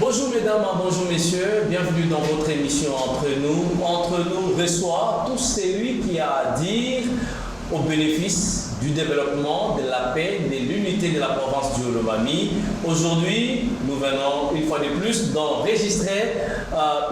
Bonjour mesdames, bonjour messieurs, bienvenue dans votre émission Entre nous. Entre nous reçoit tout celui qui a à dire au bénéfice du développement, de la paix, de l'unité de la province du Olomami. Aujourd'hui, nous venons une fois de plus d'enregistrer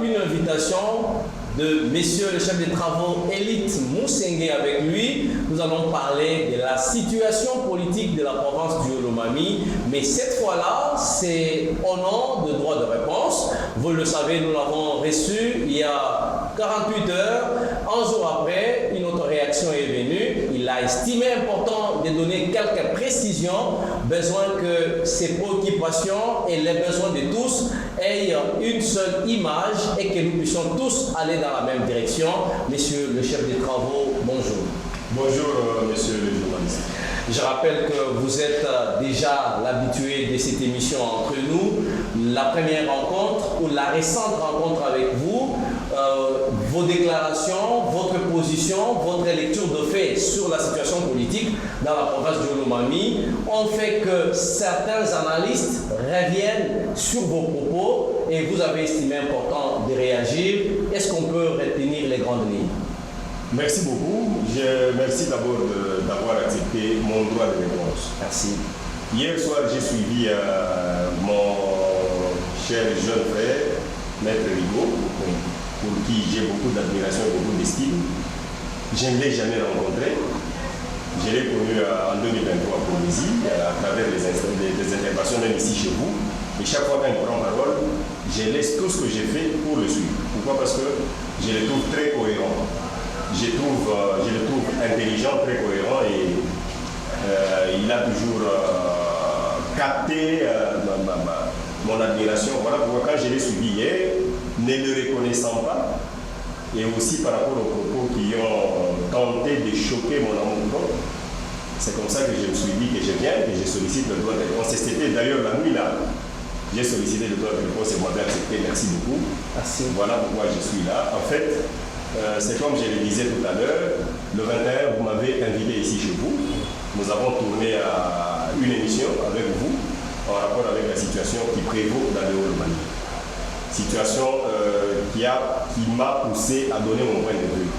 une invitation de messieurs le chef des travaux Élite Mousengue. Avec lui, nous allons parler de la situation politique de la province du Olomami, mais cette fois-là, c'est au nom de droit de réponse. Vous le savez, nous l'avons reçu il y a 48 heures. Un jour après, une autre réaction est venue. Il a estimé important de donner quelques précisions, besoin que ces préoccupations et les besoins de tous aient une seule image et que nous puissions tous aller dans la même direction. Monsieur le chef des travaux, bonjour. Bonjour, monsieur le journaliste. Je rappelle que vous êtes déjà l'habitué de cette émission Entre nous. La première rencontre ou la récente rencontre avec vous, vos déclarations, votre position, votre lecture de fait sur la situation politique dans la province du Olomami ont fait que certains analystes reviennent sur vos propos et vous avez estimé important de réagir. Est-ce qu'on peut retenir les grandes lignes? Merci beaucoup. Merci d'abord d'avoir accepté mon droit de réponse. Merci. Hier soir, j'ai suivi mon cher jeune frère, Maître Rigaud, pour qui j'ai beaucoup d'admiration et beaucoup d'estime. Je ne l'ai jamais rencontré. Je l'ai connu en 2023 pour Polynésie, à travers des interventions même ici chez vous. Et chaque fois qu'il prend parole, je laisse tout ce que j'ai fait pour le suivre. Pourquoi? Parce que je le trouve très cohérent. Je le trouve intelligent, très cohérent et il a toujours capté mon admiration. Voilà pourquoi quand je l'ai suivi hier, ne le reconnaissant pas, et aussi par rapport aux propos qui ont tenté de choquer mon amour, c'est comme ça que je me suis dit que je viens, que je sollicite le droit de réponse. C'était d'ailleurs la nuit là. J'ai sollicité le droit de réponse et vous m'avez accepté, merci beaucoup. Merci. Voilà pourquoi je suis là. En fait, c'est comme je le disais tout à l'heure, le 21, vous m'avez invité ici chez vous. Nous avons tourné une émission avec vous en rapport avec la situation qui prévaut dans le Olomami. Situation qui m'a poussé à donner mon point de vue.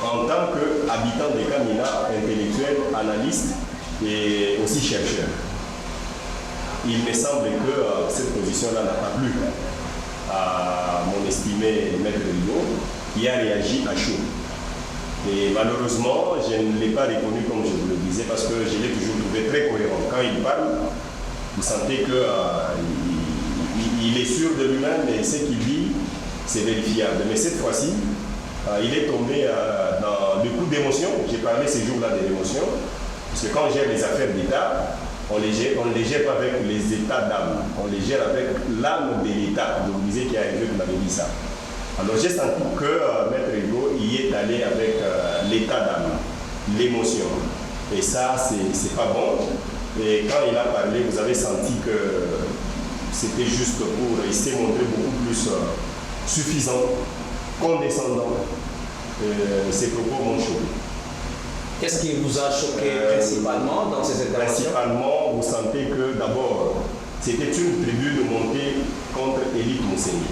En tant qu'habitant de Kamina, intellectuel, analyste et aussi chercheur, il me semble que cette position-là n'a pas plu à mon estimé Maître Rigaud, qui a réagi à chaud. Et malheureusement, je ne l'ai pas reconnu comme je vous le disais parce que je l'ai toujours trouvé très cohérent. Quand il parle, vous sentez qu'il est sûr de lui-même et ce qu'il dit, c'est vérifiable. Mais cette fois-ci, il est tombé dans le coup d'émotion. J'ai parlé ces jours-là de l'émotion, parce que quand on gère les affaires d'État, on ne les gère pas avec les états d'âme, on les gère avec l'âme de l'État. Je vous disais qu'il y a un vieux qui m'avait dit ça. Alors j'ai senti que Maître Rigaud y est allé avec l'état d'âme, l'émotion. Et ça, c'est pas bon. Et quand il a parlé, vous avez senti que c'était juste pour... Il s'est montré beaucoup plus suffisant, condescendant. Ses propos m'ont choqué. Qu'est-ce qui vous a choqué principalement dans ces interventions? Principalement, vous sentez que d'abord, c'était une tribune montée contre Élite Mousengue.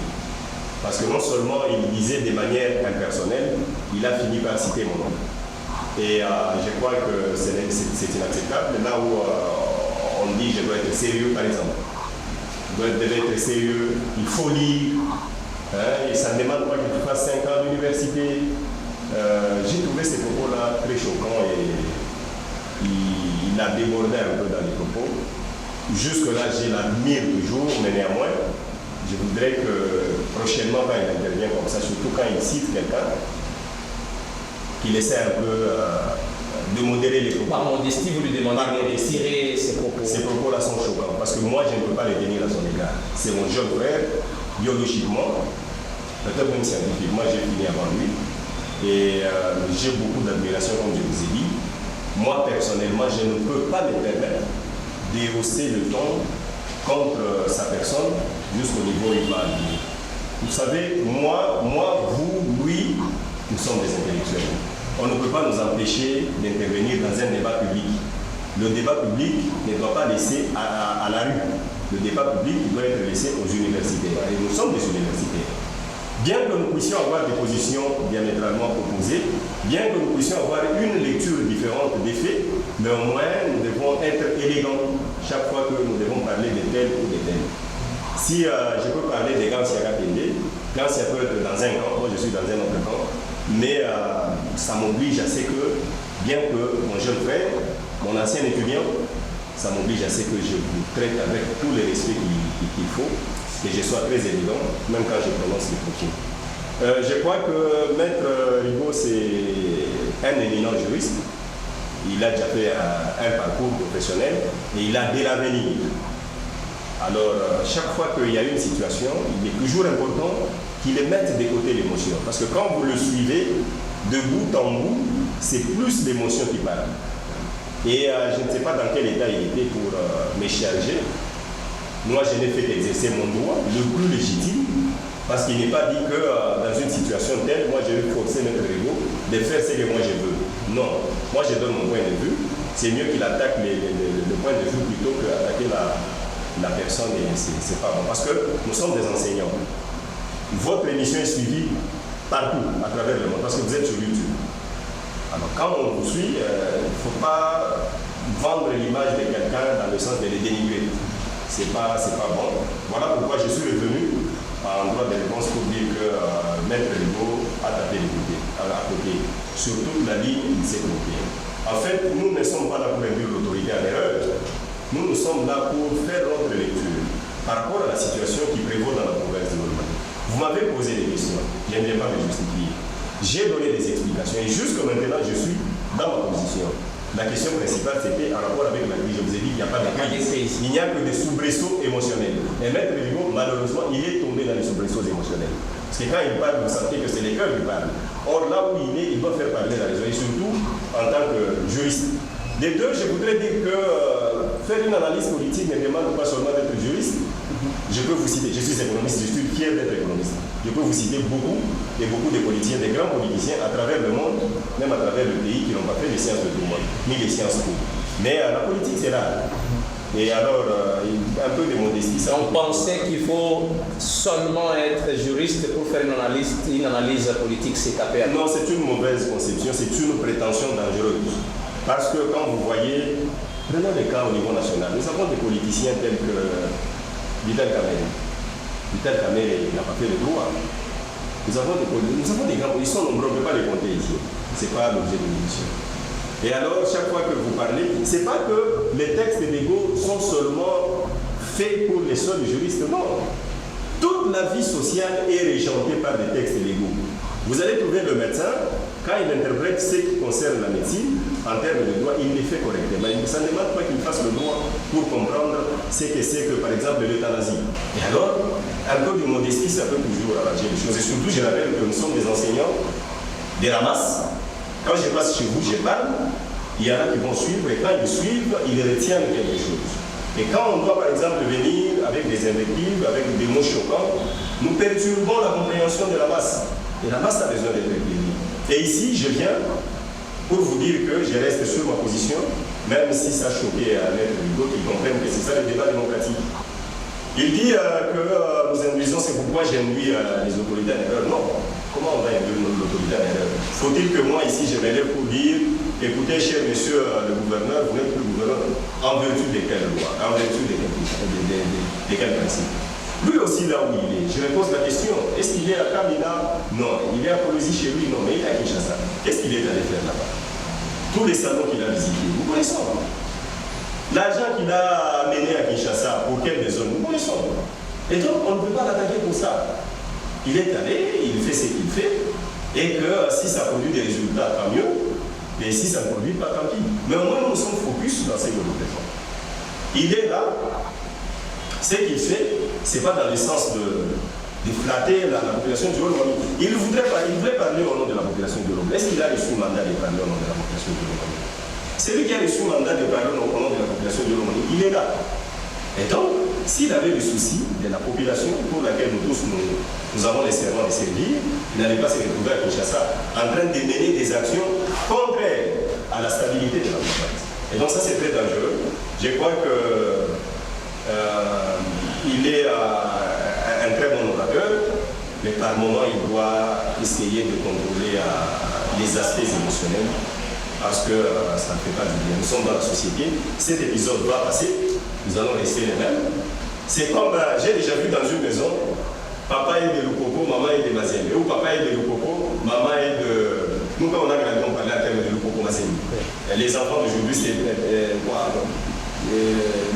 Parce que non seulement il disait de manière impersonnelle, il a fini par citer mon nom. Et je crois que c'est inacceptable. Là où on dit je dois être sérieux, par exemple. Je dois être sérieux, il faut lire. Et ça ne demande pas que tu fasses 5 ans d'université. J'ai trouvé ces propos-là très choquants et il a débordé un peu dans les propos. Jusque-là, je l'admire toujours, mais néanmoins, je voudrais que prochainement, quand il intervient comme ça, surtout quand il cite quelqu'un, qu'il essaie un peu de modérer les propos. Par modestie, vous lui demandez de retirer ses propos. Ces propos-là sont choquants, parce que moi, je ne peux pas les tenir à son égard. C'est mon jeune frère, biologiquement, peut-être même scientifiquement, j'ai fini avant lui. Et j'ai beaucoup d'admiration, comme je vous ai dit. Moi, personnellement, je ne peux pas me permettre de hausser le ton contre sa personne jusqu'au niveau où il va aller. Vous savez, moi, vous, lui, nous sommes des intellectuels. On ne peut pas nous empêcher d'intervenir dans un débat public. Le débat public ne doit pas laisser à la rue. le débat public doit être laissé aux universitaires. Et nous sommes des universitaires. Bien que nous puissions avoir des positions diamétralement opposées, bien que nous puissions avoir une lecture différente des faits, néanmoins, nous devons être élégants chaque fois que nous devons parler de tel ou de tel. Si je peux parler des Gansia Kapende, Gansia peut être dans un camp, moi je suis dans un autre camp, mais ça m'oblige à ce que, bien que mon jeune frère, mon ancien étudiant, ça m'oblige à ce que je vous traite avec tous les respects qu'il faut, que je sois très élégant, même quand je prononce les propos. Je crois que Maître Rigaud, c'est un éminent juriste. Il a déjà fait un parcours professionnel et il a de l'avenir. Alors, chaque fois qu'il y a une situation, il est toujours important qu'il mette de côté l'émotion. Parce que quand vous le suivez, de bout en bout, c'est plus l'émotion qui parle. Et je ne sais pas dans quel état il était pour me charger. Moi, je n'ai fait qu'exercer mon droit, le plus légitime, parce qu'il n'est pas dit que dans une situation telle, moi, je vais forcer Maître Rigaud de faire ce que moi je veux. Non, moi, je donne mon point de vue. C'est mieux qu'il attaque le point de vue plutôt qu'attaquer la personne, et c'est pas bon. Parce que nous sommes des enseignants. Votre émission est suivie partout, à travers le monde, parce que vous êtes sur YouTube. Alors, quand on vous suit, il ne faut pas vendre l'image de quelqu'un dans le sens de le dénigrer. C'est pas bon. Voilà pourquoi je suis revenu en droit de réponse pour dire que Maître Rigaud a tapé à côté. Sur toute la ligne, il s'est trompé. En fait, nous ne sommes pas là pour induire l'autorité en erreur. Nous sommes là pour faire notre lecture par rapport à la situation qui prévaut dans la province de Normandie. Vous m'avez posé des questions. Je ne viens pas me justifier. J'ai donné des explications et jusqu'à maintenant, je suis dans ma position. La question principale, c'était en rapport avec la crise. Je vous ai dit qu'il n'y a pas de crise. Il n'y a que des soubresauts émotionnels. Et Maître Rigaud, malheureusement, il est tombé dans les soubresauts émotionnels. Parce que quand il parle, vous sentez que c'est les cœurs qui parlent. Or, là où il est, il doit faire parler la raison. Et surtout, en tant que juriste. Des deux, je voudrais dire que faire une analyse politique ne demande pas seulement d'être juriste. Je peux vous citer, je suis économiste, je suis fier d'être économiste. Je peux vous citer beaucoup de politiciens, des grands politiciens à travers le monde, même à travers le pays, qui n'ont pas fait les sciences de droit, ni les sciences co. Mais la politique, c'est là. Et alors, un peu de modestie. Ça on pensait qu'il faut seulement être juriste pour faire une analyse politique, c'est taper à Non, c'est une mauvaise conception, c'est une prétention dangereuse. Parce que quand vous voyez, prenons les cas au niveau national, nous avons des politiciens tels que Vital Kamerhe. Vital Kamerhe n'a pas fait le droit. Nous avons des grands, ils sont nombreux, on ne peut pas les compter ici. Ce n'est pas l'objet de l'émission. Et alors, chaque fois que vous parlez, ce n'est pas que les textes légaux sont seulement faits pour les seuls juristes, non. Toute la vie sociale est régentée par des textes légaux. Vous allez trouver le médecin, quand il interprète ce qui concerne la médecine, en termes de droit, il les fait correctement. Ça ne demande pas qu'il fasse le droit pour comprendre ce que c'est que, par exemple, l'euthanasie. Et alors, un peu de modestie, ça peut toujours arranger les choses. Et surtout, je rappelle que nous sommes des enseignants des ramasses. Quand je passe chez vous, je parle, il y en a qui vont suivre, et quand ils suivent, ils retiennent quelque chose. Et quand on doit, par exemple, venir avec des invectives, avec des mots choquants, nous perturbons la compréhension de la masse. Et la masse a besoin d'être éclairée. Et ici, je viens pour vous dire que je reste sur ma position, même si ça choquait à Maître Rigaud, qui comprennent que c'est ça le débat démocratique. Il dit que nous induisons, c'est pourquoi j'induis les autorités en erreur. Non. Comment on va induire l'autorité en erreur? Faut-il que moi, ici, je m'élève pour dire, écoutez, cher monsieur le gouverneur, vous n'êtes plus gouverneur, en vertu de quelle loi, en vertu de quel principe? Lui aussi, là où il est, je me pose la question, est-ce qu'il est à Kamina? Non. Il est à Colosie chez lui? Non, mais il est à Kinshasa. Qu'est-ce qu'il est allé faire là-bas? Tous les salons qu'il a visités, nous connaissons. L'argent qu'il a amené à Kinshasa, pour quelle zone, nous connaissons. Et donc, on ne peut pas l'attaquer pour ça. Il est allé, il fait ce qu'il fait, et que si ça produit des résultats, tant mieux, et si ça ne produit pas, tant pis. Mais au moins, nous sommes focus dans ce que nous faisons. Il est là. Ce qu'il fait, ce n'est pas dans le sens de flatter la population du Lomami. Il voulait parler au nom de la population du Lomami. Est-ce qu'il a reçu mandat de parler au nom de la population du Lomami? Celui qui a reçu mandat de parler au nom de la population du Lomami, il est là. Et donc, s'il avait le souci de la population pour laquelle nous tous nous avons les serments de servir, il n'allait pas se retrouver à Kinshasa en train de mener des actions contraires à la stabilité de la province. Et donc ça, c'est très dangereux. Je crois que il est un très bon orateur, mais par moment, il doit essayer de contrôler les aspects émotionnels parce que ça ne fait pas du bien. Nous sommes dans la société, cet épisode va passer, nous allons rester les mêmes. C'est comme, j'ai déjà vu dans une maison, papa est de Lukoko, maman est de Mazembe, ou papa est de Lukoko, maman est de... Nous, quand on a grandi, on parlait à terme de Lukoko, Mazembe. Les enfants d'aujourd'hui, c'est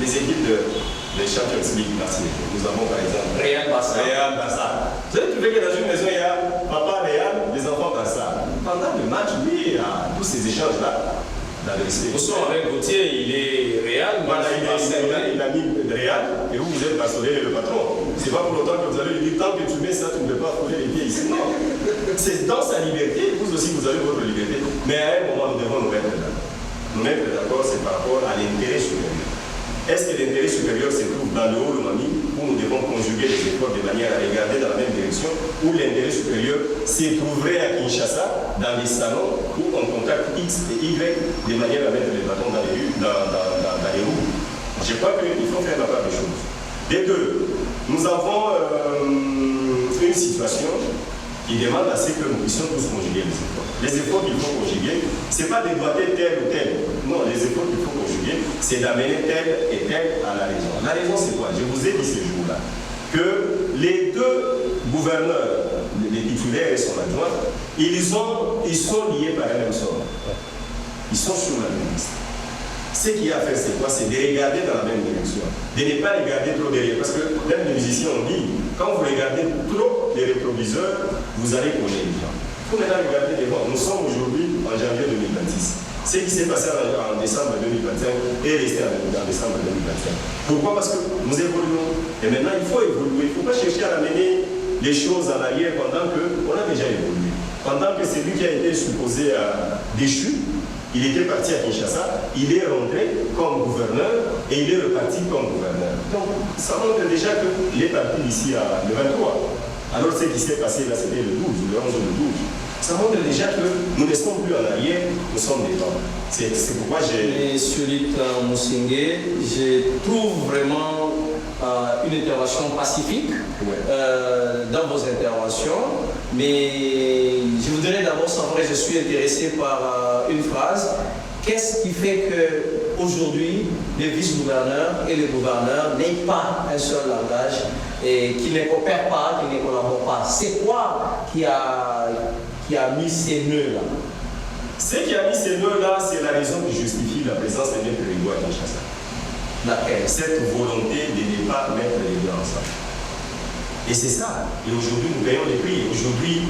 les équipes de Champions League nationale. Nous avons par exemple Real Barça. Vous avez trouvé que dans une maison, il y a papa Real, les enfants Barça. Pendant le match, oui, il y a tous ces échanges-là. Dans le respect. Nous sommes avec Gauthier, il est Real, voilà, il a mis Real, et vous êtes Barcelone et le patron. C'est pas pour autant que vous allez lui dire tant que tu mets ça, tu ne peux pas fouler les pieds ici. Non. C'est dans sa liberté, vous aussi vous avez votre liberté. Mais à un moment, nous devons nous mettre d'accord. Nous mettre d'accord, c'est par rapport à l'intérêt supérieur. Est-ce que l'intérêt supérieur se trouve dans le haut de mamie, où nous devons conjuguer les efforts de manière à regarder dans la même direction, ou l'intérêt supérieur se trouverait à Kinshasa, dans les salons, où on contacte X et Y de manière à mettre les bâtons dans les roues. Je crois qu'il faut faire la part des choses. Dès que nous avons une situation qui demande à ce que nous puissions tous conjuguer les efforts. Les efforts qu'il faut conjuguer, ce n'est pas de doigter tel ou tel. Non, les efforts qu'il faut conjuguer, c'est d'amener tel et tel à la raison. La raison, c'est quoi? Je vous ai dit ce jour-là que les deux gouverneurs, les titulaires et son adjoint, ils sont liés par un même sort. Ils sont sur la même liste. Ce qu'il y a à faire, c'est quoi? C'est de regarder dans la même direction. De ne pas regarder trop derrière. Parce que même les musiciens ont dit, quand vous regardez trop les rétroviseurs, vous allez connaître les gens. Il faut maintenant regarder devant. Nous sommes aujourd'hui en janvier 2026. Ce qui s'est passé en décembre 2025 est resté en décembre 2025. Pourquoi? Parce que nous évoluons. Et maintenant, il faut évoluer. Il ne faut pas chercher à ramener les choses en arrière pendant qu'on a déjà évolué. Pendant que celui qui a été supposé déchu, il était parti à Kinshasa, il est rentré comme gouverneur et il est reparti comme gouverneur. Donc, ça montre déjà qu'il est parti d'ici le 23. Alors, ce qui s'est passé là, c'était le 12, le 11 ou le 12. Ça montre déjà que nous ne sommes plus en arrière, nous sommes devant. C'est pourquoi j'ai... Monsieur Lita Musingue, je trouve vraiment une intervention pacifique dans vos interventions, mais je voudrais d'abord savoir, je suis intéressé par une phrase. Qu'est-ce qui fait qu'aujourd'hui, les vice-gouverneurs et les gouverneurs n'aient pas un seul langage et qu'ils ne coopèrent pas, qu'ils ne collaborent pas? C'est quoi qui a mis ces nœuds-là? Ce qui a mis ces nœuds-là, c'est la raison qui justifie la présence de Maître Rigo à Kinshasa. Cette volonté de ne pas mettre les deux ensemble. Et c'est ça. Et aujourd'hui, nous payons les prix. Aujourd'hui,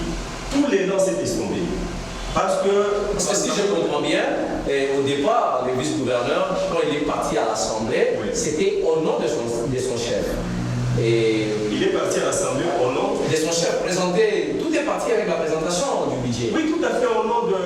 tous les noms s'est estompé. Parce que si je comprends bien, au départ, le vice-gouverneur, quand il est parti à l'Assemblée, c'était au nom de son chef. Et il est parti à l'Assemblée au nom de son chef. Tout est parti avec la présentation du budget. Oui, tout à fait au nom de...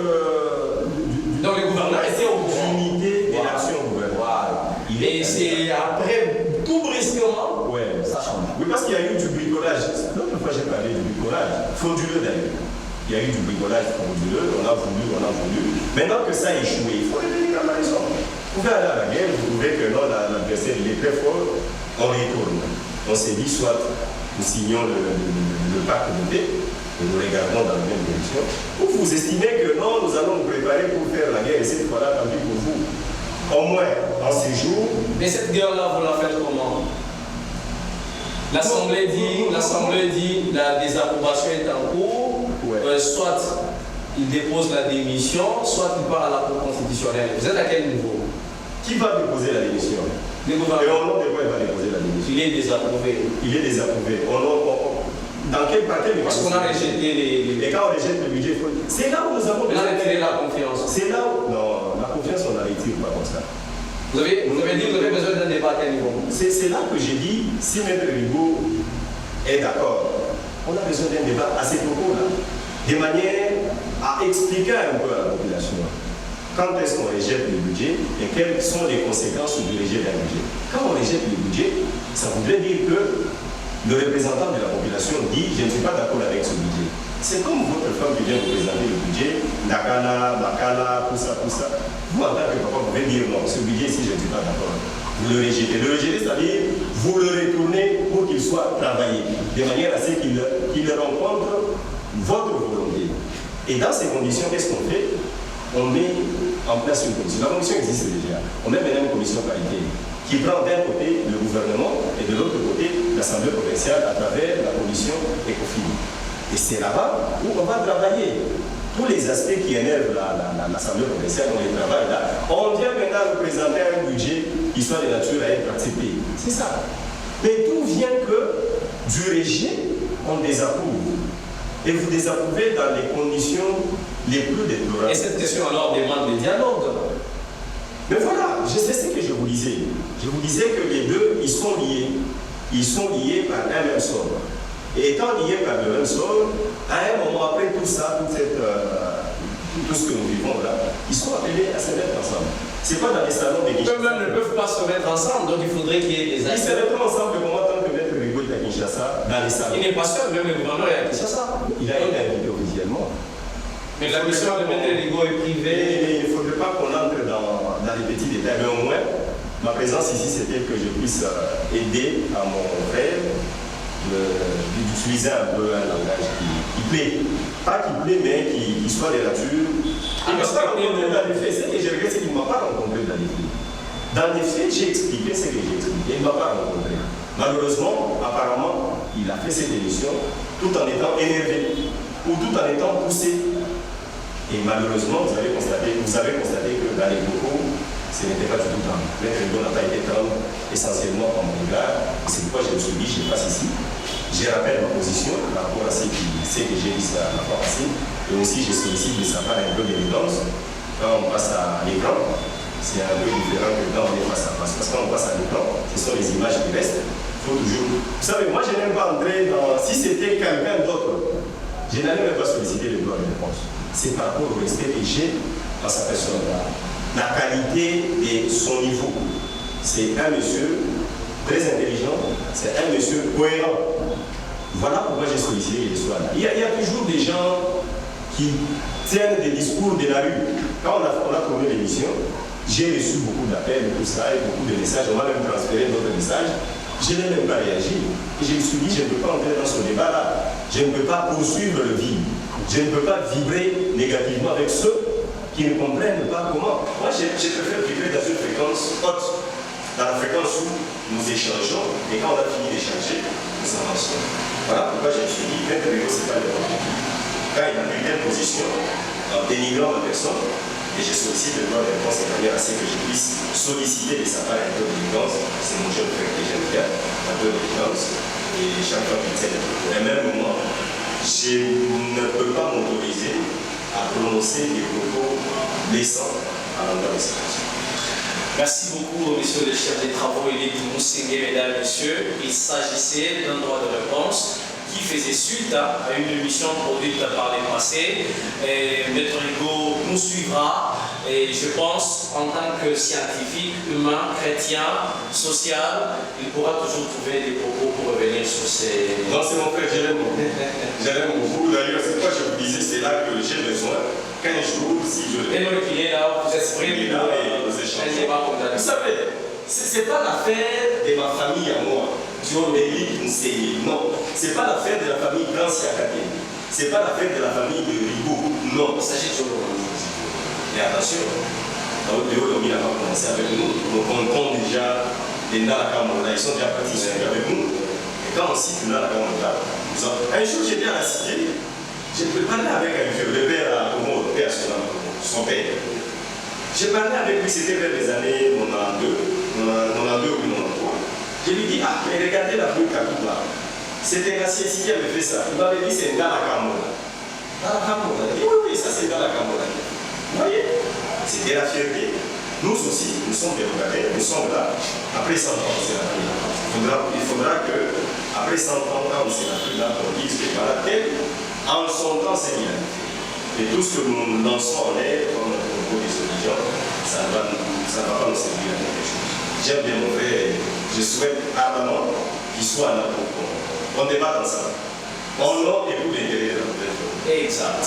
Donc le gouverneur était au d'unité de l'action gouvernementale. Et c'est après, tout brusquement, ça change. Oui, parce qu'il y a eu du bricolage. L'autre fois, j'ai parlé du bricolage frauduleux d'ailleurs. Il y a eu du bricolage frauduleux, on a voulu. Maintenant que ça a échoué, il faut revenir à la raison. Vous pouvez aller à la guerre, vous trouvez que non, l'adversaire il est très fort, on retourne. On s'est dit, soit nous signons le pacte de paix, et nous regardons dans la même direction, ou vous estimez que non, nous allons nous préparer pour faire la guerre, et cette fois-là, tant pis pour vous. Au moins, en ces jours... Mais cette guerre-là, vous la faites comment? L'Assemblée dit la désapprobation est en cours, soit il dépose la démission, soit il part à la Cour constitutionnelle. Vous êtes à quel niveau? Qui va déposer la démission? Le Et au nom de quoi il va déposer la démission? Il est désapprouvé. Il est désapprouvé. Dans quel parti? Parce qu'on a rejeté les... Et quand on rejette le budget, c'est là où nous avons besoin de tirer la confiance. C'est là où... Non, la confiance, on la retire pas comme ça. Vous avez dit que vous avez besoin d'un débat à quel niveau? C'est là que j'ai dit, si Maître Rigo est d'accord, on a besoin d'un débat à ces propos-là, de manière à expliquer un peu à la population quand est-ce qu'on rejette le budget et quelles sont les conséquences du rejet d'un budget. Quand on rejette le budget, ça voudrait dire que le représentant de la population dit « je ne suis pas d'accord avec ce budget ». C'est comme votre femme qui vient vous présenter le budget, Nakana, Makana, tout ça. Vous, en tant que papa, vous pouvez dire « non, ce budget ici, je ne suis pas d'accord ». Vous le rejetez. Le rejeter, c'est-à-dire vous le retournez pour qu'il soit travaillé, de manière à ce qu'il rencontre votre volonté. Et dans ces conditions, qu'est-ce qu'on fait? On met en place une commission. La commission existe déjà. On met maintenant une commission qualité qui prend d'un côté le gouvernement et de l'autre côté l'Assemblée provinciale à travers la commission ECOFIN. Et c'est là-bas où on va travailler. Tous les aspects qui énervent l'Assemblée provinciale, on les travaille là. On vient maintenant représenter un budget qui soit de nature à être accepté. C'est ça. Mais tout vient que du rejet, on désapprouve. Et vous désapprouvez dans les conditions les plus déplorables. Et cette question alors demande le dialogue. Mais voilà, c'est ce que je vous disais. Je vous disais que les deux, ils sont liés. Ils sont liés par un même sort. Et étant liés par le même sort, à un moment après tout ça, tout ce que nous vivons là, ils sont appelés à se mettre ensemble. Ce n'est pas dans les salons des Kinshasa. Eux-mêmes ne peuvent pas se mettre ensemble, donc il faudrait qu'il y ait des acteurs. Ils se mettent ensemble comment tant que Maître Rigaud est à Kinshasa, dans les salons. Il n'est pas seul, même le gouverneur est à Kinshasa. Il a été invité officiellement. Mais la mission de Maître Rigaud est privée. Il ne faudrait pas qu'on entre dans les petits détails, mais au moins, ma présence ici, c'était que je puisse aider à mon frère d'utiliser un peu un langage qui plaît. Pas qui plaît, mais qui soit de nature. Il ne m'a pas rencontré dans les faits. Ce que je regrette, c'est qu'il ne m'a pas rencontré dans les faits. Dans les faits, j'ai expliqué ce que j'ai expliqué. Il ne m'a pas rencontré. Malheureusement, apparemment, il a fait cette émission tout en étant énervé ou tout en étant poussé. Et malheureusement, vous avez constaté que dans les locaux, ce n'était pas du tout temps. Maître Rigaud n'a pas été tendre essentiellement en mon regard. C'est pourquoi je me suis dit, je passe ici. Je rappelle ma position par rapport à ce que j'ai dit la fois passée. Et aussi, je sollicite de sa part un peu d'évidence. Quand on passe à l'écran, c'est un peu différent que quand on est face à face. Parce que quand on passe à l'écran, ce sont les images qui restent. Il faut toujours. Vous savez, moi, je n'aime pas entrer dans. Si c'était quelqu'un d'autre, je n'allais même pas solliciter le droit de réponse. C'est par rapport au respect que j'ai dans sa personne. La qualité et son niveau. C'est un monsieur très intelligent, c'est un monsieur cohérent. Voilà pourquoi j'ai sollicité les soins là. Il y a toujours des gens qui tiennent des discours de la rue. Quand on a tourné l'émission, j'ai reçu beaucoup d'appels et tout ça, et beaucoup de messages. On m'a même transféré d'autres messages. Je n'ai même pas réagi. Et je me suis dit, je ne peux pas entrer dans ce débat-là. Je ne peux pas poursuivre le vide. Je ne peux pas vibrer négativement avec ceux qui ne comprennent pas comment. Moi, je préfère vibrer dans une fréquence haute, dans la fréquence où nous échangeons, et quand on a fini d'échanger, nous avançons. Voilà pourquoi je me suis dit, Maître Rigaud, ce n'est pas le bon. Quand il a pris telle position, en dénigrant ma personne, et je sollicite le droit de réponse de manière à ce que je puisse solliciter de sa part un peu d'élégance, c'est mon jeune frère que j'aime bien, un peu d'élégance, et chaque fois qu'il tient le propos. Et même moi, je ne peux pas m'autoriser à prononcer des propos blessants à l'endroit de ces personnes. Merci beaucoup, messieurs les chefs des travaux et les Mousségué, mesdames et messieurs. Il s'agissait d'un droit de réponse qui faisait suite à une émission produite par les passés. Maître Rigaud nous suivra et je pense, en tant que scientifique, humain, chrétien, social, il pourra toujours trouver des propos pour revenir sur ces... Non, c'est mon frère, je l'aime beaucoup. Je l'aime beaucoup. D'ailleurs, c'est pourquoi je vous disais, c'est là que j'ai besoin. 15 jours, si je l'ai. Et donc, il est là, vous exprimez là et vous échangez. Vous savez, ce n'est pas l'affaire de ma famille à moi, Diolélite Nseye. Non, ce n'est pas l'affaire de la famille Grand Siakate. Ce n'est pas l'affaire de la famille de Rigaud. Non. Il s'agit de Diolo. Et attention, Diolo n'a pas commencé avec nous. Nous comptons déjà les Nalakamola. Ils sont déjà partis avec nous. Et quand on cite Nalakamola, un jour j'étais à la cité. Je peux parler avec un vieux, le père à Tomo, le père son père. J'ai parlé avec lui, c'était vers les années 92 ou 93. Je lui dis, ah, mais regardez la rue Kakouba. C'était un assiette qui avait fait ça. Il m'avait dit, c'est dans la Kamola. Dans la Kamola. Il dit, oui, oui, ça c'est dans la Kamola. Vous voyez, c'était la fierté. Nous aussi, nous sommes des locataires, nous sommes là. Après 100 ans, c'est la rue. Il faudra que, après 100 ans, quand c'est la rue, là, on dise que voilà, en son temps, c'est bien. Et tout ce que nous lançons en l'air, comme le propos des religions, ça ne va pas nous servir à quelque chose. J'aime bien mon frère, je souhaite ardemment qu'il soit en approfondissement. On débat ensemble. Au nom et pour l'intérêt de la province. Exact.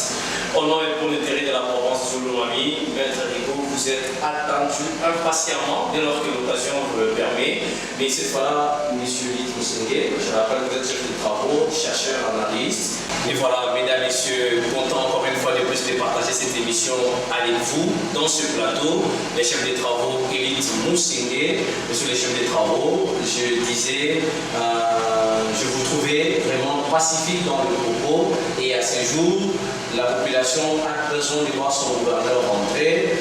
Au nom et pour l'intérêt de la province de Lomami, Maître Rigaud, vous êtes attendu impatiemment dès lors que l'occasion vous le permet. Mais cette fois-là, M. Lydie Moussingué, je rappelle que vous êtes chef de travaux, chercheur, analyste. Et voilà, mesdames, messieurs, content encore une fois de plus de partager cette émission avec vous dans ce plateau. Les chefs de travaux Lydie Moussingué, monsieur les chefs de travaux, je disais, je vous trouvais vraiment pacifique dans le propos et à ce jour, la population a besoin de voir son gouverneur rentrer.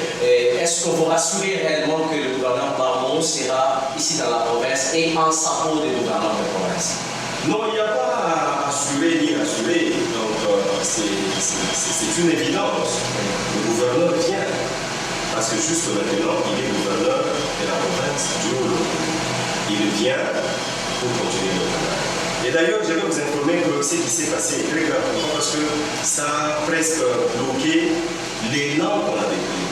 Est-ce que vous rassurez réellement que le gouverneur Barmon sera ici dans la province et en sapot des gouverneurs de province? Non, il n'y a pas à assurer ni rassurer. Donc, c'est une évidence. Le gouverneur vient. Parce que juste maintenant, il est gouverneur de la province du Haut. Il vient pour continuer le travail. Et d'ailleurs, je vais vous informer que ce qui s'est passé est très grave parce que ça a presque bloqué l'élan qu'on avait pris.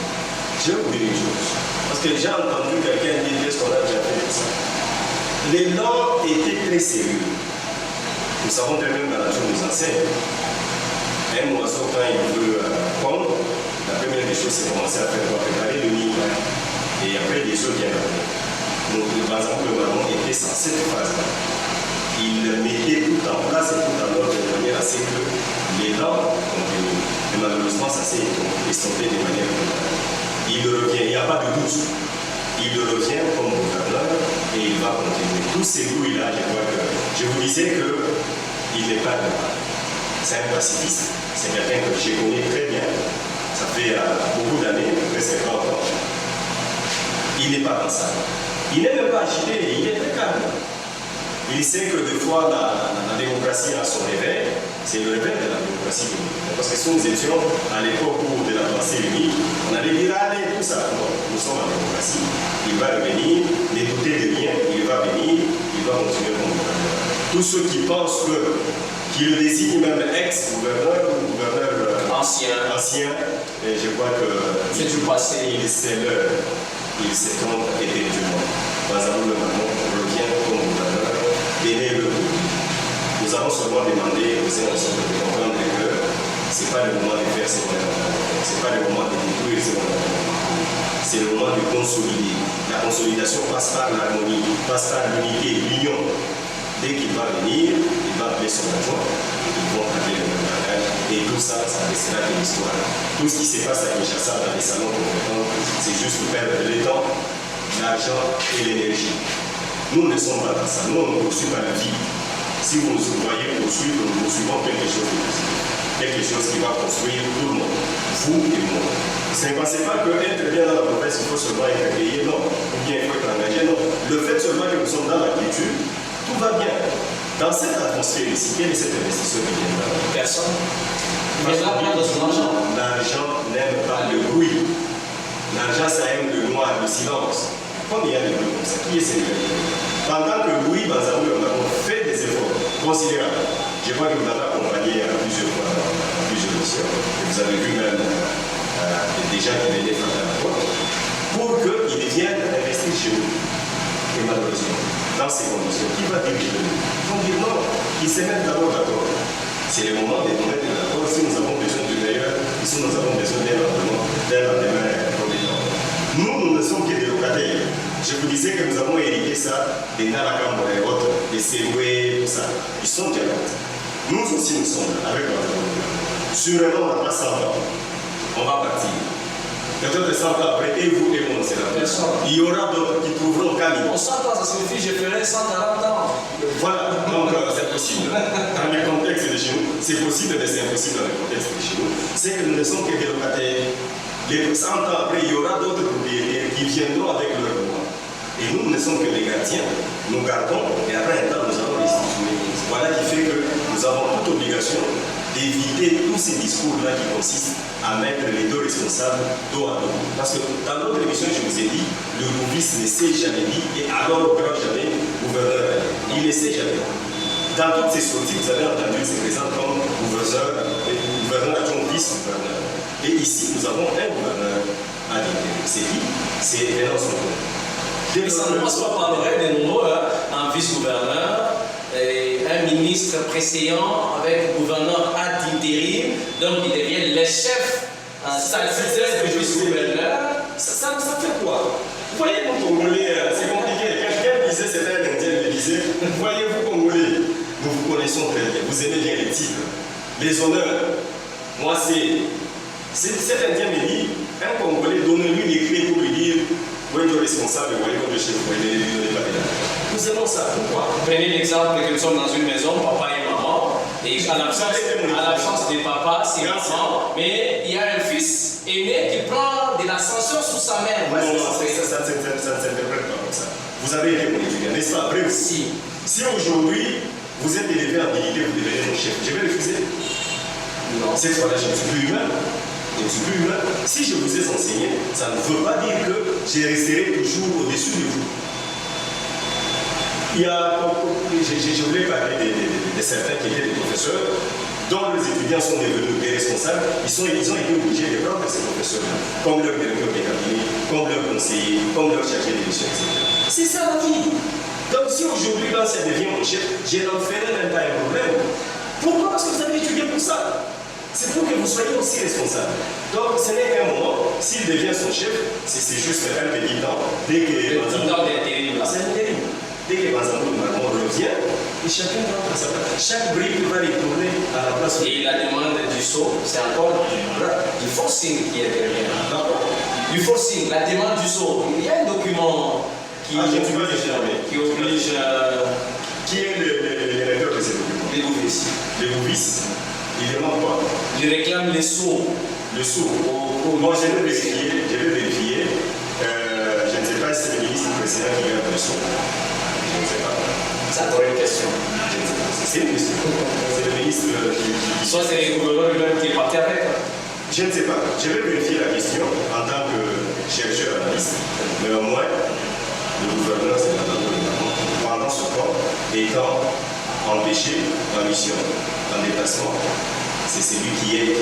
Je vais vous dire une chose. Parce que j'ai entendu quelqu'un dire qu'est-ce qu'on a déjà fait pour ça. L'élan était très sérieux. Nous savons très bien que la nature nous enseigne. Un oiseau, quand il veut pondre, la première des choses, c'est commencer à faire quoi? Préparer le nid. Et après, les œufs viennent après. Donc, par exemple, le marron était dans cette phase-là. Il mettait tout en place et tout en ordre de manière à ce que l'élan continue. Mais malheureusement, ça s'est estompé de manière totale. Il revient, il n'y a pas de doute. Il revient comme gouverneur et il va continuer. Tous ces bruits-là, je vous disais qu'il n'est pas de mal. C'est un pacifiste. C'est quelqu'un que je connais très bien. Ça fait beaucoup d'années, presque 30 ans. Il n'est pas dans ça. Il n'est même pas agité, il est très calme. Il sait que des fois, la démocratie a son réveil. C'est le réveil de la démocratie. Parce que si nous étions à l'époque de la pensée unie, on allait dire allez, tout ça. Non, nous sommes en démocratie. Il va revenir, ne doutez de rien. Il va venir, il va continuer comme gouverneur. Tous ceux qui pensent qu'il le désigne même ex-gouverneur ou gouverneur ancien, et je crois que c'est du passé. C'est l'heure. Il se trompe effectivement. Bazarou le Manon revient comme gouverneur. Donnez-le. Nous avons seulement demandé aux uns ensemble de comprendre que ce n'est pas le moment de faire ce qu'on est en train de faire. Ce n'est pas le moment de détruire ce qu'on est en train de faire. C'est le moment de consolider. La consolidation passe par l'harmonie, passe par l'unité, l'union. Dès qu'il va venir, il va appeler son adjoint, ils vont appeler le mariage, et tout ça, ça restera de l'histoire. Tout ce qui se passe à Kinshasa dans les salons compétents, c'est juste perdre le temps, l'argent et l'énergie. Nous ne sommes pas dans ça. Nous, on ne poursuit pas la vie. Si vous nous voyez poursuivre, nous poursuivons quelque chose de positif. Quelque chose qui va construire tout le monde, vous et moi. Ne pensez pas qu'être bien dans la province, il faut seulement être payé, non. Ou bien il faut être engagé, non. Le fait seulement que nous sommes dans la culture, tout va bien. Dans cette atmosphère ici, quel est cet investisseur qui vient là? Personne. Mais là, de son argent. L'argent n'aime pas le bruit. L'argent, ça aime le noir, le silence. Combien il y a de bruit comme ça? Qui est sénégalais? Pendant que Louis Bazarou et Maron fait des efforts considérables, je crois que vous avez accompagné plusieurs fois dans plusieurs missions, et vous avez vu même des gens qui venaient frapper à la porte, pour qu'ils viennent investir chez nous. Et malheureusement, dans ces conditions, qui va dire que ils vont dire non, ils se mettent d'abord d'accord. C'est le moment de nous mettre d'accord si nous avons besoin du meilleur, si nous avons besoin d'un lendemain provident. Nous ne sommes que des locataires. Je vous disais que nous avons hérité ça des Narakambo et autres, des Séroué, tout ça. Ils sont déjà là. Nous aussi, nous sommes là, avec notre gouvernement. Sûrement, on n'a pas 100 ans. On va partir. Peut-être 100 ans après, et vous et moi, c'est la personne. Il y aura d'autres qui trouveront Camille. 100 ans, ça signifie je ferai 140 ans. Voilà, donc c'est possible. Dans le contexte de chez nous, c'est possible, mais c'est impossible dans le contexte de chez nous. C'est que nous ne sommes que des locataires. Les 100 ans après, il y aura d'autres propriétaires qui viendront avec leur droit. Et nous ne sommes que les gardiens. Nous gardons et après un temps, nous allons restituer. Voilà qui fait que nous avons toute obligation d'éviter tous ces discours-là qui consistent à mettre les deux responsables dos à dos. Parce que dans notre émission, je vous ai dit, le novice ne sait jamais dit et alors grand jamais gouverneur. Il ne sait jamais. Dans toutes ces sorties, vous avez entendu, il se présente comme gouverneur adjoint vice-gouverneur. Et ici, nous avons un gouverneur à l'intérieur. C'est qui? C'est Renan Sonko. Ça ne passe pas par l'oreille de nouveau, un vice-gouverneur, un ministre précédent avec gouverneur ad interim, donc il devient le chef statutaire du vice-gouverneur. ça fait quoi? Vous voyez, nous Congolais, c'est compliqué. Quelqu'un disait, c'était un Indien, il disait, voyez-vous Congolais, nous vous connaissons très bien, vous aimez bien les titres, les honneurs. Moi, cet Indien me dit, un Congolais, donnez-lui des clés pour lui dire, où est le responsable, où est le chef, où est le papier. Nous aimons ça. Pourquoi? Prenez l'exemple que nous sommes dans une maison, papa et maman, et à l'absence de papa, c'est maman, mais il y a un fils aîné qui prend de l'ascenseur sous sa mère. Non, ça ne s'interprète pas comme ça. Vous avez été mon étudiant, n'est-ce pas? Après, si aujourd'hui vous êtes élevé en dignité, vous devenez mon chef, je vais refuser? Non. Cette fois-là, je ne suis plus humain. Je ne suis plus humain. Si je vous ai enseigné, ça ne veut pas dire que je resterai toujours au-dessus de vous. Je voulais parler de certains qui étaient des professeurs, dont les étudiants sont devenus des responsables. Ils ont été obligés de prendre ces professeurs-là, comme leur directeur de cabinet, comme leur conseiller, comme leur chargé de mission, etc. C'est ça la vie. Donc si aujourd'hui l'ancien devient mon chef, je n'en ferai même pas un problème. Pourquoi? Parce que vous avez étudié pour ça. C'est pour que vous soyez aussi responsable. Donc ce n'est qu'un moment, s'il devient son chef, c'est juste un petit temps. Dès que le petit temps d'intérim. C'est intérim. Dès que Banzambo revient, et chacun rentre à sa place. Chaque brique va retourner à la place. Et la demande du saut, c'est encore du forcing qui est derrière. Du forcing, la demande du saut. Il y a un document qui oblige. Qui est le lecteur de ces documents? Les Bouvis. Les Bouvis. Il demande quoi? Il réclame les sauts. Le saut. Moi, je vais vérifier. Je ne sais pas si c'est le ministre précédent qui garde le saut. Je ne sais pas. C'est encore une question. C'est une question. C'est le ministre qui... Soit c'est le gouvernement lui-même qui est parti avec. Je ne sais pas. Je vais vérifier la question en tant que chercheur analyste. Mais au moins, le gouverneur, c'est la pendant ce temps, étant empêché en mission, en déplacement, c'est celui qui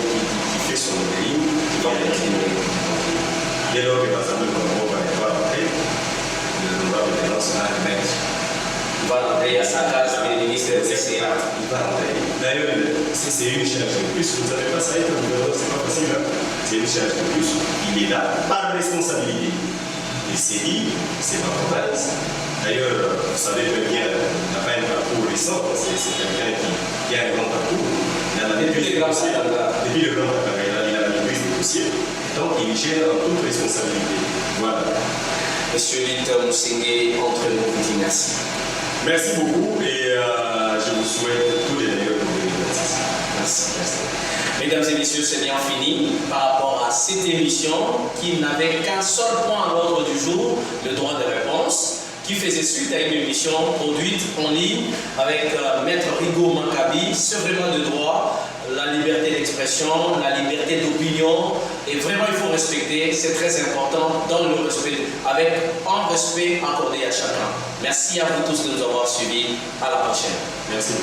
fait son intérim, qui va l'intérim. Dès lors que Banzambo va rentrer, le droit de défense va remettre. Il va rentrer à sa case, le ministre de CCA. Il va rentrer. D'ailleurs, c'est une charge de plus. Vous n'avez pas ça être gouverneur, c'est pas facile. Hein? C'est une charge de plus. Il est là par responsabilité. Il s'est dit, c'est ma province. D'ailleurs, vous savez très bien, il n'a pas un parcours récent, c'est quelqu'un qui a un grand parcours. Depuis le grand Katanga, il a la maîtrise des dossiers, donc il gère en toute responsabilité. Voilà. Monsieur Lita Moussingé, entre nous, vous dit merci. Merci beaucoup et je vous souhaite tous les meilleurs pour 2026. Merci. Mesdames et messieurs, c'est bien fini par rapport à cette émission qui n'avait qu'un seul point à l'ordre du jour, le droit de réponse, qui faisait suite à une émission produite en ligne avec Maître Rigo Mankabi, sevrement de droit, la liberté d'expression, la liberté d'opinion, et vraiment il faut respecter, c'est très important, dans le respect, avec un respect accordé à chacun. Merci à vous tous de nous avoir suivis, à la prochaine. Merci.